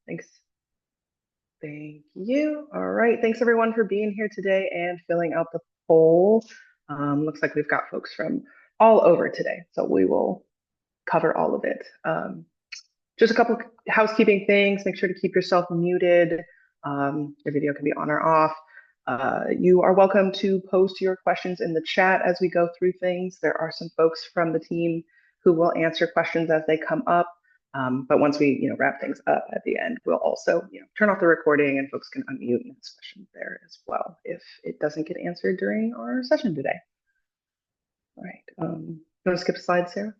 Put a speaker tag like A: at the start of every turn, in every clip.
A: Thanks. Thank you. All right. Thanks everyone for being here today and filling out the poll. Looks like we've got folks from all over today, so we will cover all of it. Just a couple housekeeping things. Make sure to keep yourself muted. Your video can be on or off. You are welcome to post your questions in the chat as we go through things. There are some folks from the team who will answer questions as they come up. But once we wrap things up at the end, we'll also turn off the recording and folks can unmute and ask questions there as well if it doesn't get answered during our session today. All right. You want to skip a slide, Sarah?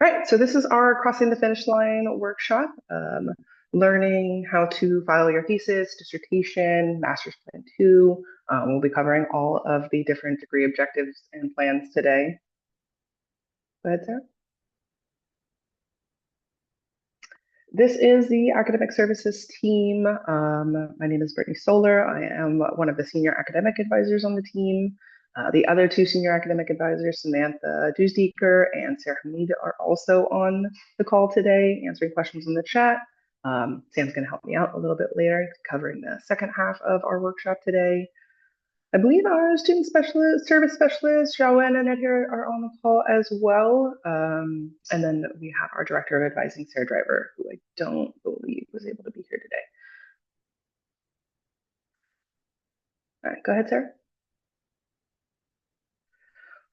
A: All right, so this is our Crossing the Finish Line workshop, learning how to file your thesis, dissertation, master's plan 2. We'll be covering all of the different degree objectives and plans today. Go ahead, Sarah. This is the academic services team. My name is Brittany Solar. I am one of the senior academic advisors on the team. The other two senior academic advisors, Samantha Dusdeker and Sarah Hamid, are also on the call today, answering questions in the chat. Sam's going to help me out a little bit later, covering the second half of our workshop today. I believe our student specialist, service specialist, Xiaowen and Ed here are on the call as well. And then we have our director of advising, Sarah Driver, who I don't believe was able to be here today. All right, go ahead, Sarah.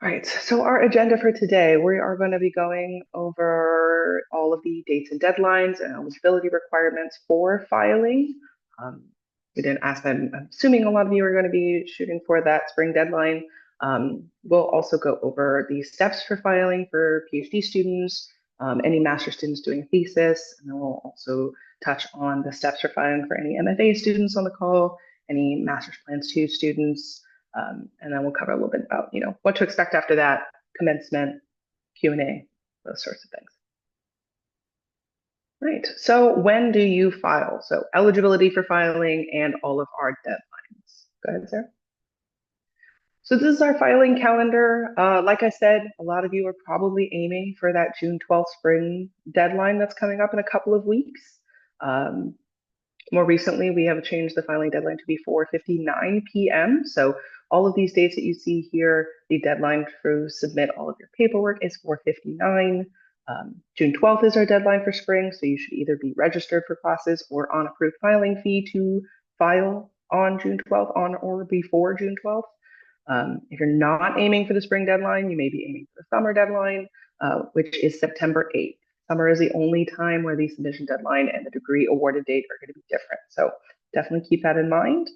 A: All right, so our agenda for today, we are going to be going over all of the dates and deadlines and eligibility requirements for filing. We didn't ask them. I'm assuming a lot of you are going to be shooting for that spring deadline. We'll also go over the steps for filing for PhD students, any master students doing a thesis, and then we'll also touch on the steps for filing for any MFA students on the call, any master's plans 2 students, and then we'll cover a little bit about what to expect after that, commencement, Q&A, those sorts of things. Right, so when do you file? So eligibility for filing and all of our deadlines. Go ahead, Sarah. So this is our filing calendar. Like I said, a lot of you are probably aiming for that June 12th spring deadline that's coming up in a couple of weeks. More recently, we have changed the filing deadline to be 4:59 p.m. So all of these dates that you see here, the deadline to submit all of your paperwork is 4:59. June 12th is our deadline for spring, so you should either be registered for classes or on approved filing fee to file on June 12th, on or before June 12th. If you're not aiming for the spring deadline, you may be aiming for the summer deadline, which is September 8th. Summer is the only time where the submission deadline and the degree awarded date are going to be different. So definitely keep that in mind.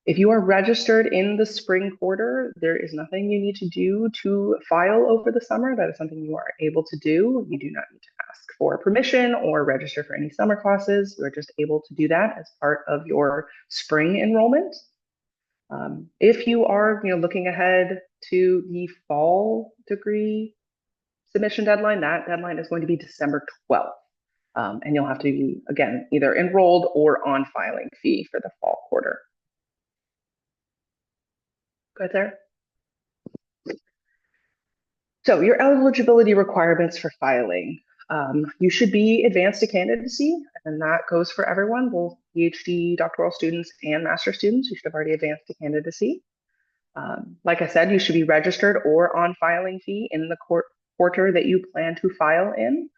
A: If you are registered in the spring quarter, there is nothing you need to do to file over the summer. That is something you are able to do. You do not need to ask for permission or register for any summer classes. You are just able to do that as part of your spring enrollment. If you are looking ahead to the fall degree submission deadline, that deadline is going to be December 12th. And you'll have to be, again, either enrolled or on filing fee for the fall quarter. Go ahead, Sarah. So your eligibility requirements for filing. You should be advanced to candidacy, and that goes for everyone, both PhD, doctoral students, and master students. You should have already advanced to candidacy. Like I said, you should be registered or on filing fee in the quarter that you plan to file in.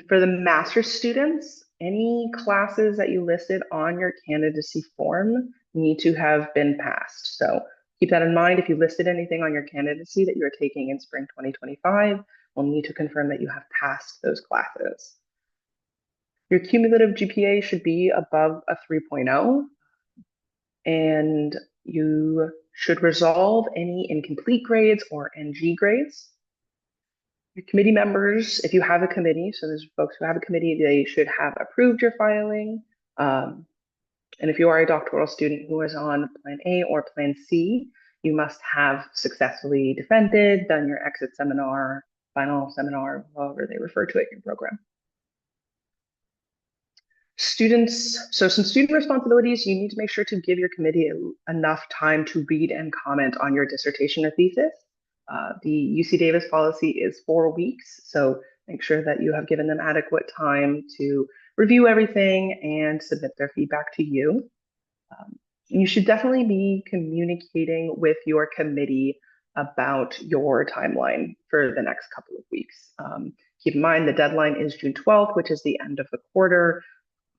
A: For the master students, any classes that you listed on your candidacy form need to have been passed. So keep that in mind. If you listed anything on your candidacy that you're taking in spring 2025, we'll need to confirm that you have passed those classes. Your cumulative GPA should be above a 3.0, and you should resolve any incomplete grades or NG grades. Your committee members, if you have a committee, so there's folks who have a committee, they should have approved your filing. And if you are a doctoral student who is on Plan A or Plan C, you must have successfully defended, done your exit seminar, final seminar, however they refer to it in your program. Students, so some student responsibilities, you need to make sure to give your committee enough time to read and comment on your dissertation or thesis. The UC Davis policy is 4 weeks, so Make sure that you have given them adequate time to review everything and submit their feedback to you. You should definitely be communicating with your committee about your timeline for the next couple of weeks. Keep in mind the deadline is June 12th, which is the end of the quarter.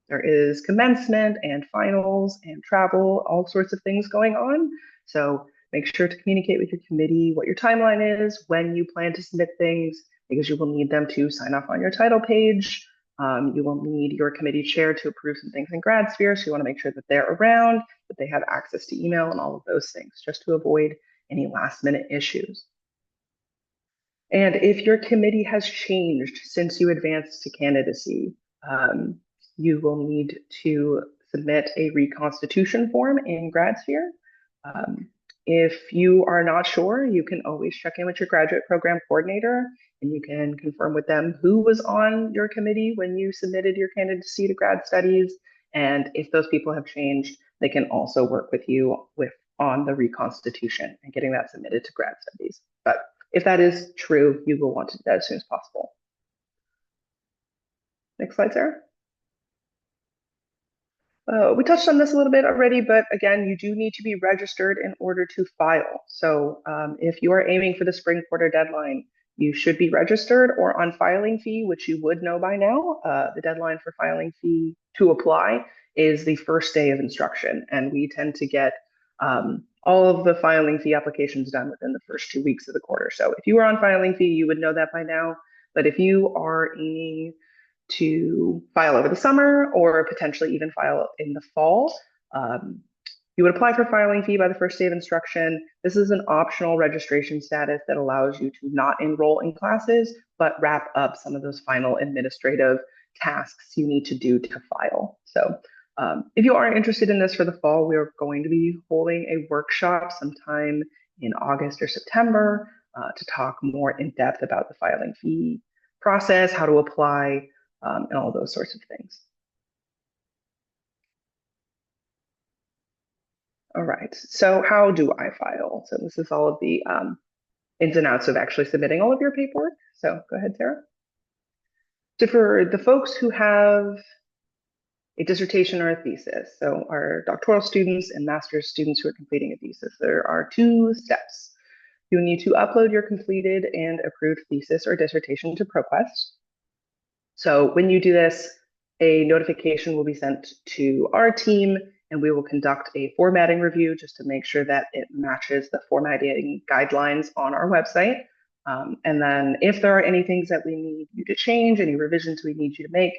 A: There is commencement and finals and travel, all sorts of things going on. So make sure to communicate with your committee what your timeline is, when you plan to submit things, because you will need them to sign off on your title page. You will need your committee chair to approve some things in GradSphere, so you want to make sure that they're around, that they have access to email and all of those things, just to avoid any last minute issues. And if your committee has changed since you advanced to candidacy, you will need to submit a reconstitution form in GradSphere. If you are not sure, you can always check in with your graduate program coordinator and you can confirm with them who was on your committee when you submitted your candidacy to grad studies. And if those people have changed, they can also work with you on the reconstitution and getting that submitted to grad studies. But if that is true, you will want to do that as soon as possible. Next slide, Sarah. We touched on this a little bit already, but again, you do need to be registered in order to file. So if you are aiming for the spring quarter deadline, you should be registered or on filing fee, which you would know by now. The deadline for filing fee to apply is the first day of instruction, and we tend to get all of the filing fee applications done within the first 2 weeks of the quarter. So if you are on filing fee, you would know that by now. But if you are aiming to file over the summer or potentially even file in the fall, you would apply for filing fee by the first day of instruction. This is an optional registration status that allows you to not enroll in classes, but wrap up some of those final administrative tasks you need to do to file. So if you are interested in this for the fall, we are going to be holding a workshop sometime in August or September to talk more in depth about the filing fee process, how to apply, and all those sorts of things. All right, so how do I file? So this is all of the ins and outs of actually submitting all of your paperwork. So go ahead, Sarah. So for the folks who have a dissertation or a thesis, so our doctoral students and master's students who are completing a thesis, there are 2 steps. You need to upload your completed and approved thesis or dissertation to ProQuest. So when you do this, a notification will be sent to our team and we will conduct a formatting review just to make sure that it matches the formatting guidelines on our website. And then if there are any things that we need you to change, any revisions we need you to make,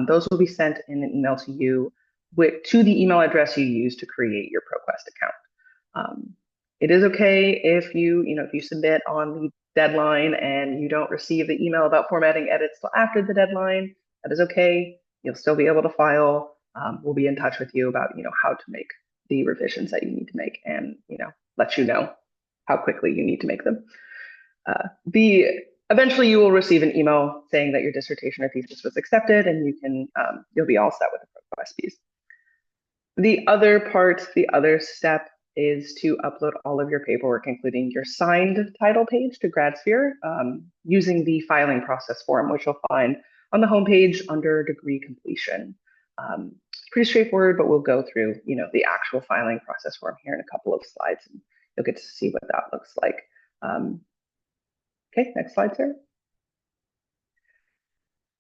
A: those will be sent in an email to you to the email address you use to create your ProQuest account. It is okay if you submit on the deadline and you don't receive the email about formatting edits till after the deadline. That is okay. You'll still be able to file. We'll be in touch with you about how to make the revisions that you need to make and let you know how quickly you need to make them. Eventually you will receive an email saying that your dissertation or thesis was accepted and you'll be all set with the ProQuest piece. The other step is to upload all of your paperwork, including your signed title page to GradSphere using the filing process form, which you'll find on the homepage under degree completion. It's pretty straightforward, but we'll go through the actual filing process form here in a couple of slides, and you'll get to see what that looks like. Okay, next slide, Sarah.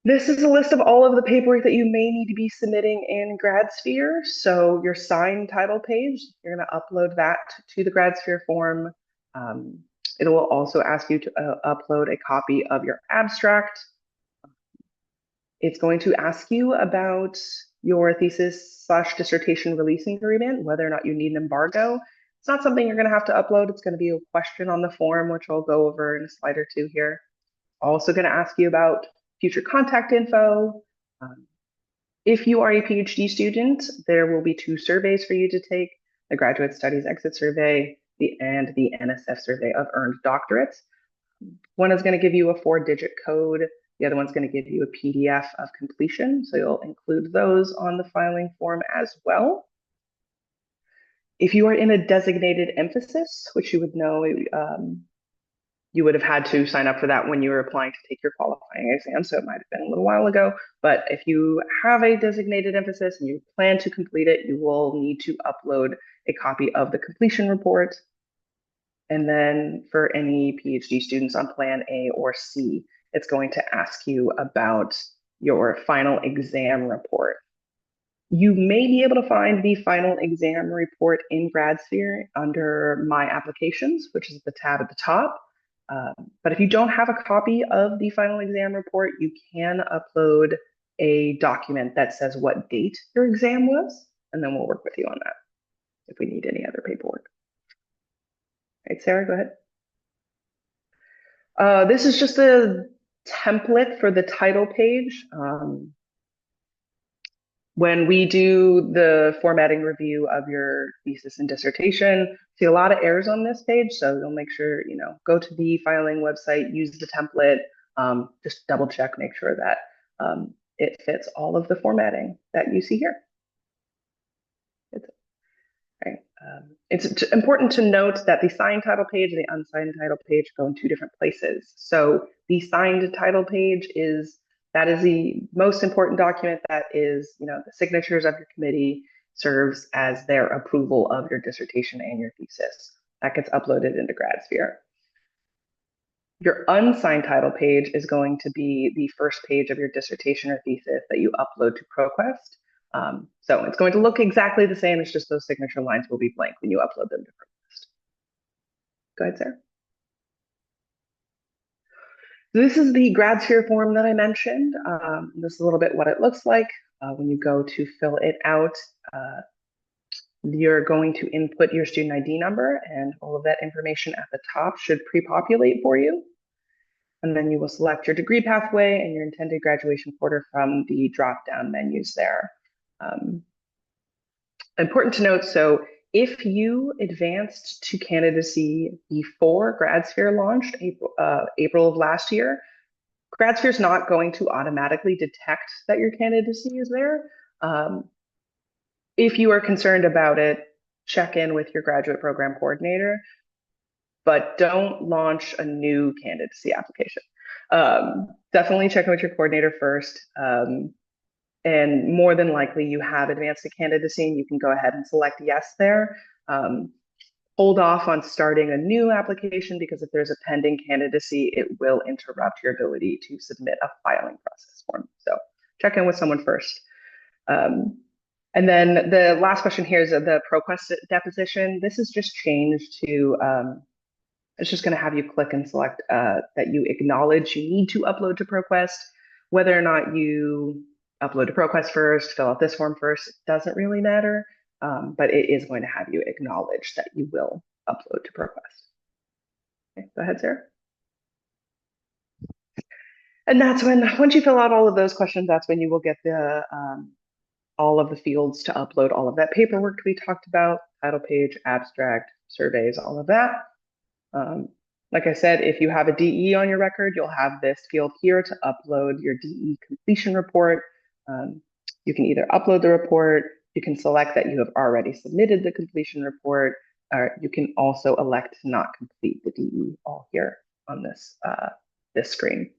A: This is a list of all of the paperwork that you may need to be submitting in GradSphere. So your signed title page, you're going to upload that to the GradSphere form. It will also ask you to upload a copy of your abstract. It's going to ask you about your thesis/dissertation releasing agreement, whether or not you need an embargo. It's not something you're going to have to upload. It's going to be a question on the form, which I'll go over in a slide or two here. Also going to ask you about future contact info. If you are a PhD student, there will be 2 surveys for you to take, the Graduate Studies Exit Survey and the NSF Survey of Earned Doctorates. One is going to give you a 4-digit code. The other one's going to give you a PDF of completion. So you'll include those on the filing form as well. If you are in a designated emphasis, which you would know you would have had to sign up for that when you were applying to take your qualifying exam, so it might have been a little while ago. But if you have a designated emphasis and you plan to complete it, you will need to upload a copy of the completion report. And then for any PhD students on Plan A or C, it's going to ask you about your final exam report. You may be able to find the final exam report in GradSphere under My Applications, which is the tab at the top. But if you don't have a copy of the final exam report, you can upload a document that says what date your exam was, and then we'll work with you on that if we need any other paperwork. All right, Sarah, go ahead. This is just a template for the title page. When we do the formatting review of your thesis and dissertation, see a lot of errors on this page, so you'll make sure, go to the filing website, use the template, just double check, make sure that it fits all of the formatting that you see here. It's important to note that the signed title page and the unsigned title page go in two different places. So the signed title page is the most important document. That is, the signatures of your committee, serves as their approval of your dissertation and your thesis. That gets uploaded into GradSphere. Your unsigned title page is going to be the first page of your dissertation or thesis that you upload to ProQuest. So it's going to look exactly the same. It's just those signature lines will be blank when you upload them to ProQuest. Go ahead, Sarah. This is the GradSphere form that I mentioned. This is a little bit what it looks like. When you go to fill it out, you're going to input your student ID number, and all of that information at the top should pre-populate for you. And then you will select your degree pathway and your intended graduation quarter from the drop-down menus there. Important to note, so if you advanced to candidacy before GradSphere launched, April of last year, GradSphere is not going to automatically detect that your candidacy is there. If you are concerned about it, check in with your graduate program coordinator, but don't launch a new candidacy application. Definitely check in with your coordinator first. And more than likely you have advanced to candidacy and you can go ahead and select yes there. Hold off on starting a new application, because if there's a pending candidacy, it will interrupt your ability to submit a filing process form. So check in with someone first. And then the last question here is the ProQuest deposition. This is just changed to, it's just going to have you click and select that you acknowledge you need to upload to ProQuest. Whether or not you upload to ProQuest first, fill out this form first, it doesn't really matter, but it is going to have you acknowledge that you will upload to ProQuest. Okay, go ahead, Sarah. And that's when, once you fill out all of those questions, that's when you will get the all of the fields to upload all of that paperwork we talked about, title page, abstract, surveys, all of that. Like I said, if you have a DE on your record, you'll have this field here to upload your DE completion report. You can either upload the report, you can select that you have already submitted the completion report, or you can also elect to not complete the DE, all here on this, this screen.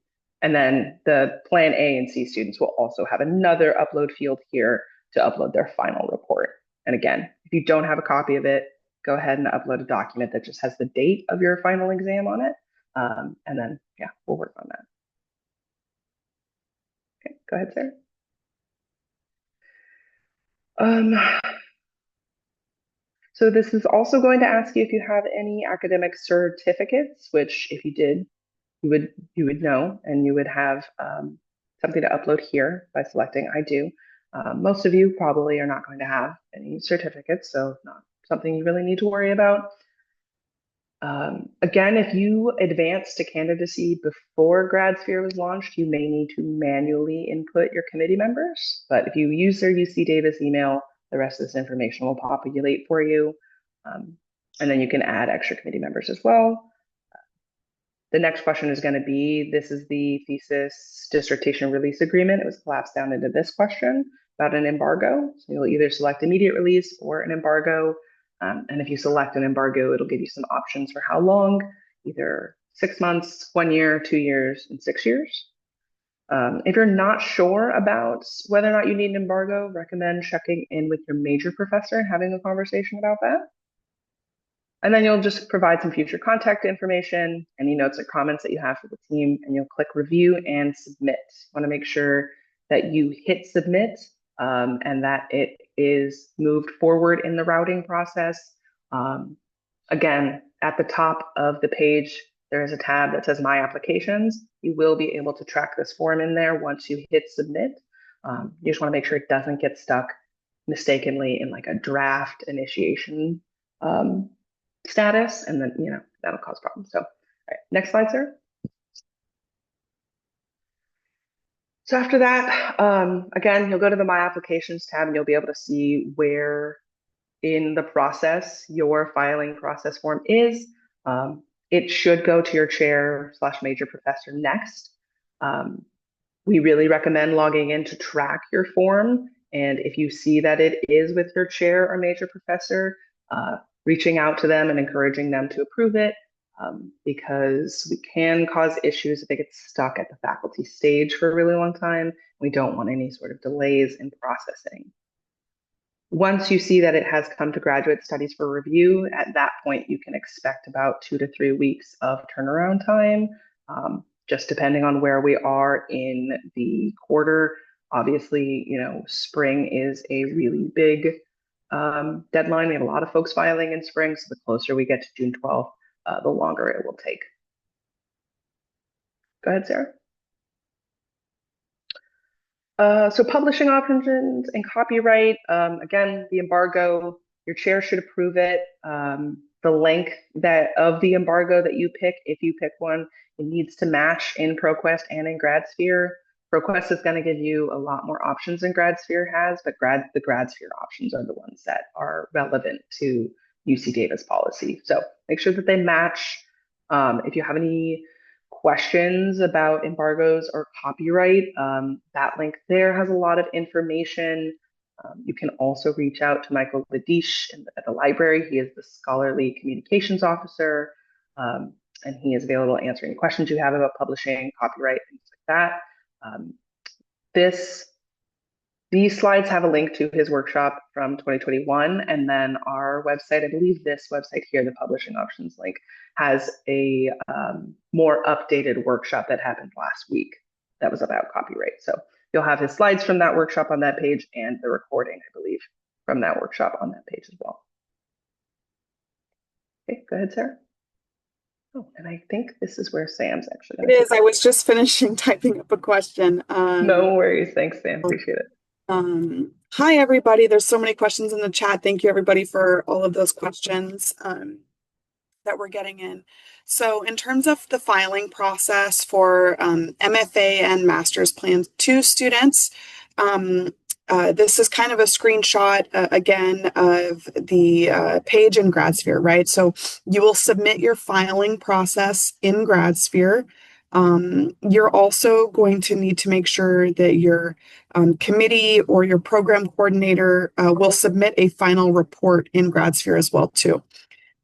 A: And then the Plan A and C students will also have another upload field here to upload their final report. And again, if you don't have a copy of it, go ahead and upload a document that just has the date of your final exam on it. And then, yeah, we'll work on that. Okay, go ahead, Sarah. So this is also going to ask you if you have any academic certificates, which if you did, you would know, and you would have something to upload here by selecting I do. Most of you probably are not going to have any certificates, so not something you really need to worry about. Again, if you advanced to candidacy before GradSphere was launched, you may need to manually input your committee members, but if you use their UC Davis email, the rest of this information will populate for you. And then you can add extra committee members as well. The next question is going to be, this is the thesis dissertation release agreement. It was collapsed down into this question about an embargo. So you'll either select immediate release or an embargo. And if you select an embargo, it'll give you some options for how long, either 6 months, 1 year, 2 years, and 6 years. If you're not sure about whether or not you need an embargo, recommend checking in with your major professor and having a conversation about that. And then you'll just provide some future contact information, any notes or comments that you have for the team, and you'll click review and submit. You want to make sure that you hit submit and that it is moved forward in the routing process. Again, at the top of the page, there is a tab that says My Applications. You will be able to track this form in there once you hit submit. You just want to make sure it doesn't get stuck mistakenly in like a draft initiation status, and then that'll cause problems. So, all right, next slide, sir. So after that, again, you'll go to the My Applications tab and you'll be able to see where in the process your filing process form is. It should go to your chair/major professor next. We really recommend logging in to track your form. And if you see that it is with your chair or major professor, reaching out to them and encouraging them to approve it, because we can cause issues if it gets stuck at the faculty stage for a really long time. We don't want any sort of delays in processing. Once you see that it has come to graduate studies for review, at that point you can expect about 2 to 3 weeks of turnaround time, just depending on where we are in the quarter. Obviously, spring is a really big deadline. We have a lot of folks filing in spring, so the closer we get to June 12th, the longer it will take. Go ahead, Sarah. So publishing options and copyright, again, the embargo, your chair should approve it. The length of the embargo that you pick, if you pick one, it needs to match in ProQuest and in GradSphere. ProQuest is going to give you a lot more options than GradSphere has, but the GradSphere options are the ones that are relevant to UC Davis policy. So make sure that they match. If you have any questions about embargoes or copyright, that link there has a lot of information. You can also reach out to Michael Ladish at the library. He is the Scholarly Communications Officer, and he is available to answer any questions you have about publishing, copyright, things like that. These slides have a link to his workshop from 2021, and then our website, I believe this website here, the publishing options link, has a more updated workshop that happened last week that was about copyright. So you'll have his slides from that workshop on that page and the recording, I believe, from that workshop on that page as well. Okay, go ahead, Sarah. Oh, and I think this is where Sam's actually.
B: It is. I was just finishing typing up a question.
A: No worries. Thanks, Sam. Appreciate it.
B: Hi, everybody. There's so many questions in the chat. Thank you, everybody, for all of those questions that we're getting in. So in terms of the filing process for MFA and Master's Plan 2 students, this is kind of a screenshot, again, of the page in GradSphere, right? So you will submit your filing process in GradSphere. You're also going to need to make sure that your committee or your program coordinator will submit a final report in GradSphere as well, too.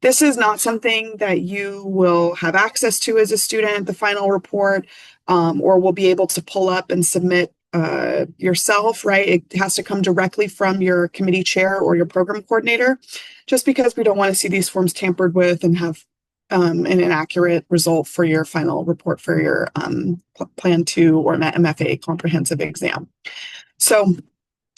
B: This is not something that you will have access to as a student, the final report, or will be able to pull up and submit yourself, right? It has to come directly from your committee chair or your program coordinator, just because we don't want to see these forms tampered with and have an inaccurate result for your final report for your Plan 2 or MFA comprehensive exam. So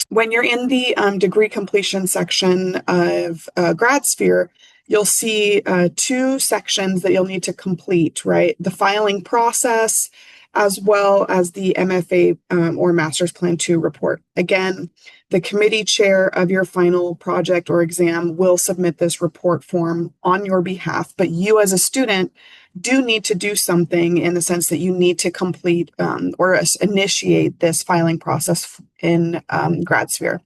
B: when you're in the degree completion section of GradSphere, you'll see 2 sections that you'll need to complete, right? The filing process, as well as the MFA or Master's Plan 2 report. Again, the committee chair of your final project or exam will submit this report form on your behalf, but you as a student do need to do something in the sense that you need to complete or initiate this filing process in GradSphere.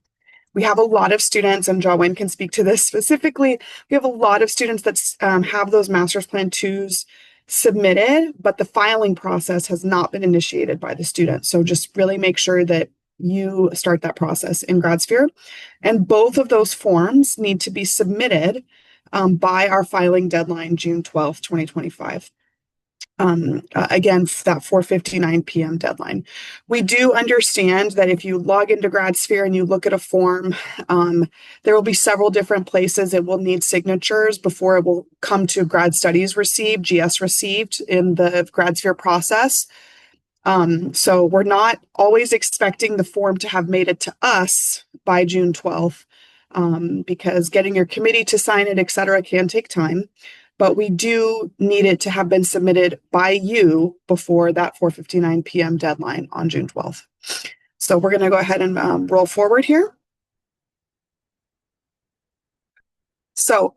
B: We have a lot of students, and Jawin can speak to this specifically, we have a lot of students that have those Master's Plan 2s submitted, but the filing process has not been initiated by the student. So just really make sure that you start that process in GradSphere. And both of those forms need to be submitted by our filing deadline, June 12th, 2025. again, that 4:59 p.m. deadline. We do understand that if you log into GradSphere and you look at a form, there will be several different places it will need signatures before it will come to Grad Studies received, GS received in the GradSphere process. So we're not always expecting the form to have made it to us by June 12th, because getting your committee to sign it, et cetera, can take time. But we do need it to have been submitted by you before that 4:59 p.m. deadline on June 12th. So we're going to go ahead and roll forward here. So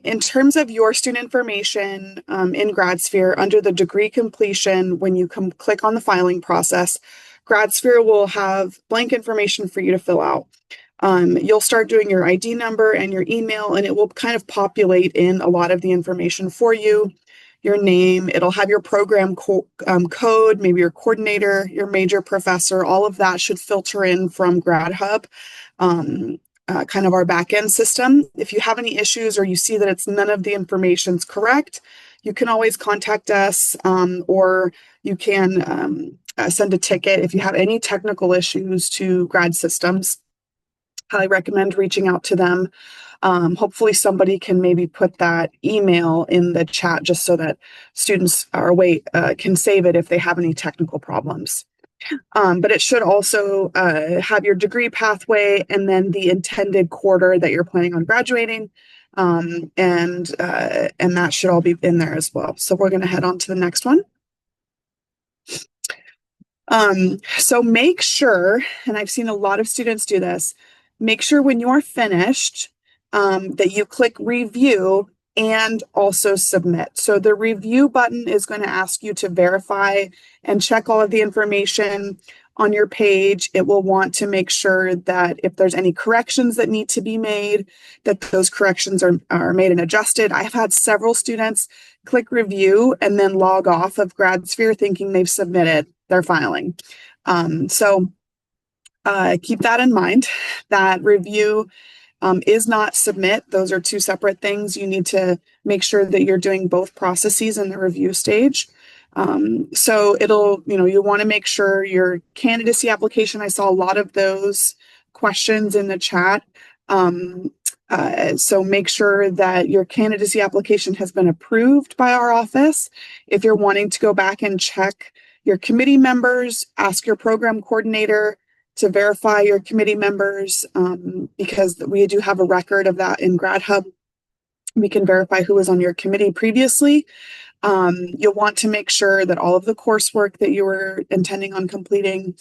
B: in terms of your student information in GradSphere, under the degree completion, when you click on the filing process, GradSphere will have blank information for you to fill out. You'll start doing your ID number and your email, and it will kind of populate in a lot of the information for you. Your name, it'll have your program code, maybe your coordinator, your major professor, all of that should filter in from GradHub, kind of our backend system. If you have any issues or you see that it's none of the information's correct, you can always contact us, or you can send a ticket if you have any technical issues to Grad Systems. Highly recommend reaching out to them. Hopefully somebody can maybe put that email in the chat just so that students can save it if they have any technical problems. But it should also have your degree pathway and then the intended quarter that you're planning on graduating. And that should all be in there as well. So we're going to head on to the next one. So make sure, and I've seen a lot of students do this, make sure when you're finished that you click review and also submit. So the review button is going to ask you to verify and check all of the information on your page. It will want to make sure that if there's any corrections that need to be made, that those corrections are made and adjusted. I've had several students click review and then log off of GradSphere thinking they've submitted their filing. So keep that in mind, that review is not submit. Those are two separate things. You need to make sure that you're doing both processes in the review stage. So you'll want to make sure your candidacy application, I saw a lot of those questions in the chat. So make sure that your candidacy application has been approved by our office. If you're wanting to go back and check your committee members, ask your program coordinator to verify your committee members, because we do have a record of that in GradHub. We can verify who was on your committee previously. You'll want to make sure that all of the coursework that you were intending on completing,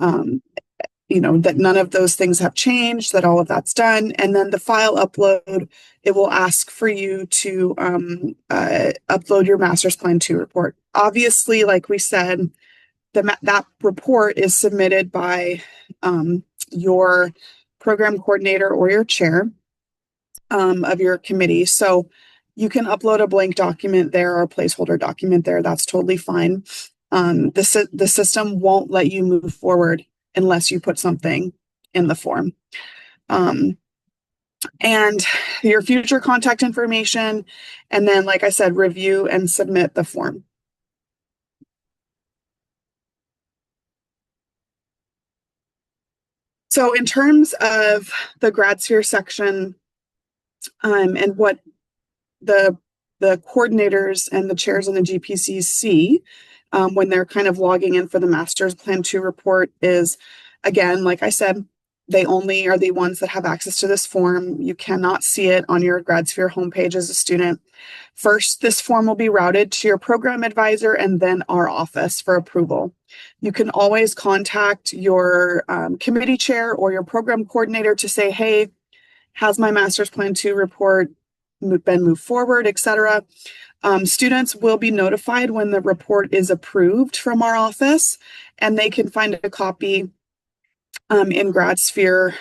B: that none of those things have changed, that all of that's done. And then the file upload, it will ask for you to upload your Master's Plan 2 report. Obviously, like we said, that report is submitted by your program coordinator or your chair of your committee. So you can upload a blank document there or a placeholder document there. That's totally fine. The system won't let you move forward unless you put something in the form. And your future contact information, and then, like I said, review and submit the form. So in terms of the GradSphere section, and what the coordinators and the chairs and the GPCs see when they're kind of logging in for the Master's Plan 2 report is, again, like I said, they only are the ones that have access to this form. You cannot see it on your GradSphere homepage as a student. First, this form will be routed to your program advisor and then our office for approval. You can always contact your committee chair or your program coordinator to say, hey, has my Master's Plan 2 report been moved forward, etc. Students will be notified when the report is approved from our office, and they can find a copy in GradSphere,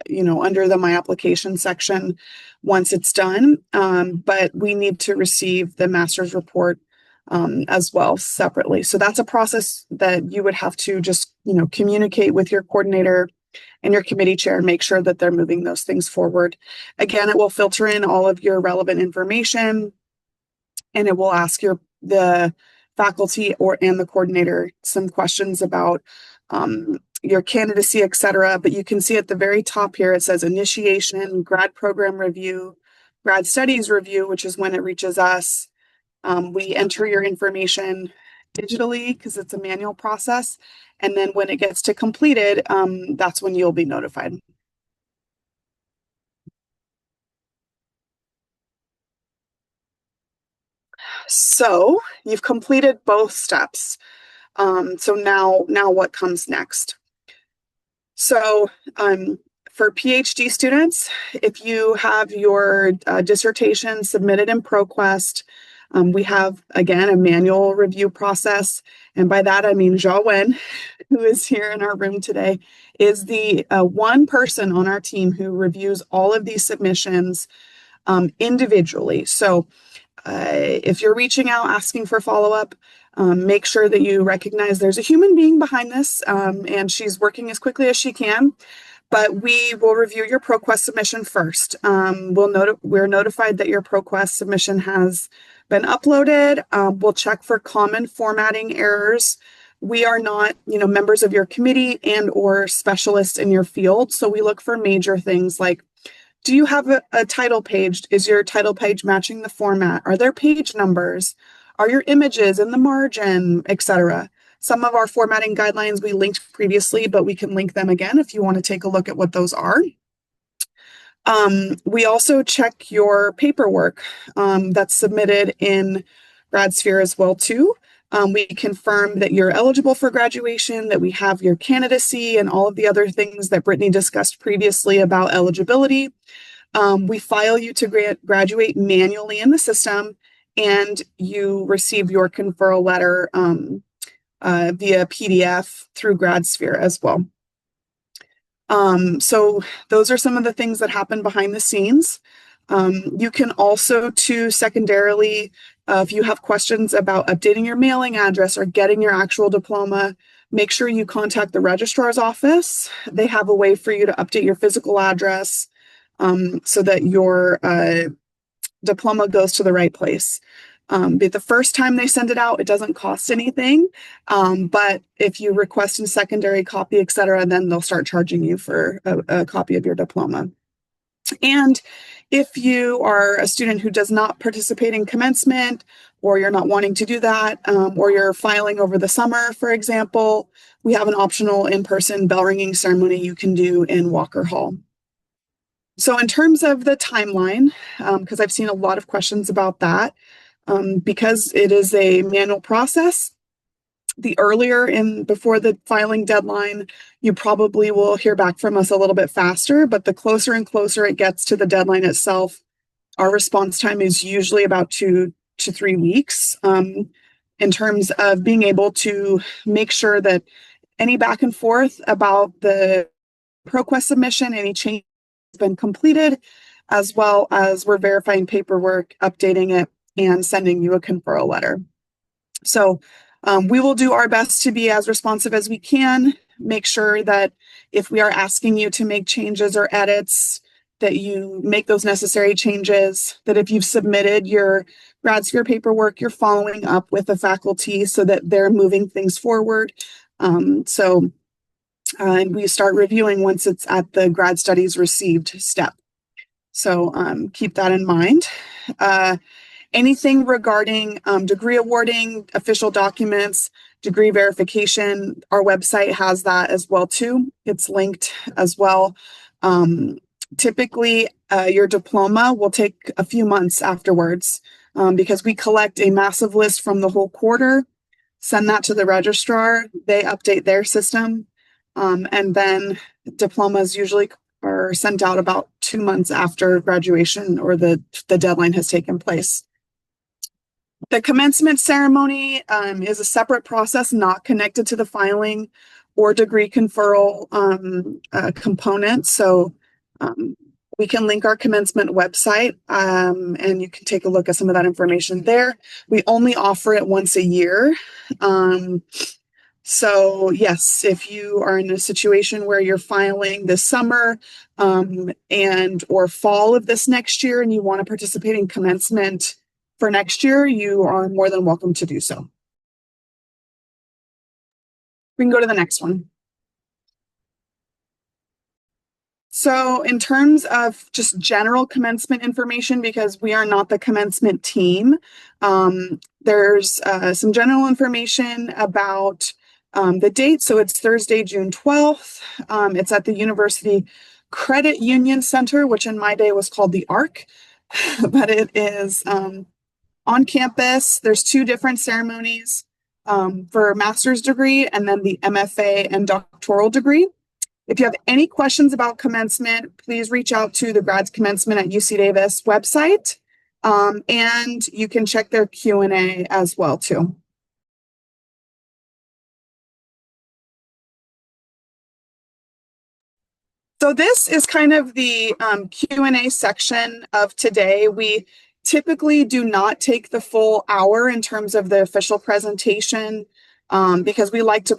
B: under the My Application section once it's done. But we need to receive the master's report as well separately. So that's a process that you would have to just, communicate with your coordinator and your committee chair and make sure that they're moving those things forward. Again, it will filter in all of your relevant information, and it will ask your the faculty and the coordinator some questions about your candidacy, et cetera. But you can see at the very top here, it says initiation, grad program review, grad studies review, which is when it reaches us. We enter your information digitally because it's a manual process. And then when it gets to completed, that's when you'll be notified. So you've completed both steps. So now what comes next? So for PhD students, if you have your dissertation submitted in ProQuest, we have, again, a manual review process. And by that, I mean Wen, who is here in our room today, is the one person on our team who reviews all of these submissions individually. So if you're reaching out asking for follow-up, make sure that you recognize there's a human being behind this, and she's working as quickly as she can. But we will review your ProQuest submission first. We're notified that your ProQuest submission has been uploaded. We'll check for common formatting errors. We are not, members of your committee and or specialists in your field, so we look for major things like, do you have a title page? Is your title page matching the format? Are there page numbers? Are your images in the margin, etc.? Some of our formatting guidelines we linked previously, but we can link them again if you want to take a look at what those are. We also check your paperwork that's submitted in GradSphere as well too. We confirm that you're eligible for graduation, that we have your candidacy and all of the other things that Brittany discussed previously about eligibility. We file you to graduate manually in the system, and you receive your conferral letter via PDF through GradSphere as well. So those are some of the things that happen behind the scenes. You can also, secondarily, if you have questions about updating your mailing address or getting your actual diploma, make sure you contact the registrar's office. They have a way for you to update your physical address so that your diploma goes to the right place. But the first time they send it out, it doesn't cost anything. But if you request a secondary copy, et cetera, then they'll start charging you for a copy of your diploma. And if you are a student who does not participate in commencement, or you're not wanting to do that, or you're filing over the summer, for example, we have an optional in-person bell ringing ceremony you can do in Walker Hall. So in terms of the timeline, because I've seen a lot of questions about that, because it is a manual process, the earlier before the filing deadline, you probably will hear back from us a little bit faster, but the closer and closer it gets to the deadline itself, our response time is usually about 2 to 3 weeks in terms of being able to make sure that any back and forth about the ProQuest submission, any change has been completed, as well as we're verifying paperwork, updating it, and sending you a conferral letter. So we will do our best to be as responsive as we can, make sure that if we are asking you to make changes or edits, that you make those necessary changes, that if you've submitted your GradSphere paperwork, you're following up with the faculty so that they're moving things forward. And we start reviewing once it's at the grad studies received step. So keep that in mind. Anything regarding degree awarding, official documents, degree verification, our website has that as well too. It's linked as well. Typically, your diploma will take a few months afterwards because we collect a massive list from the whole quarter, send that to the registrar, they update their system, and then diplomas usually are sent out about 2 months after graduation or the deadline has taken place. The commencement ceremony is a separate process not connected to the filing or degree conferral component. So we can link our commencement website and you can take a look at some of that information there. We only offer it once a year. So yes, if you are in a situation where you're filing this summer and or fall of this next year and you want to participate in commencement for next year, you are more than welcome to do so. We can go to the next one. So in terms of just general commencement information, because we are not the commencement team, there's some general information about the date. So it's Thursday, June 12th. It's at the University Credit Union Center, which in my day was called the ARC, but it is on campus. There's two different ceremonies for a master's degree and then the MFA and doctoral degree. If you have any questions about commencement, please reach out to the Grads Commencement at UC Davis website, and you can check their Q&A as well too. So this is kind of the Q&A section of today. We typically do not take the full hour in terms of the official presentation because we like to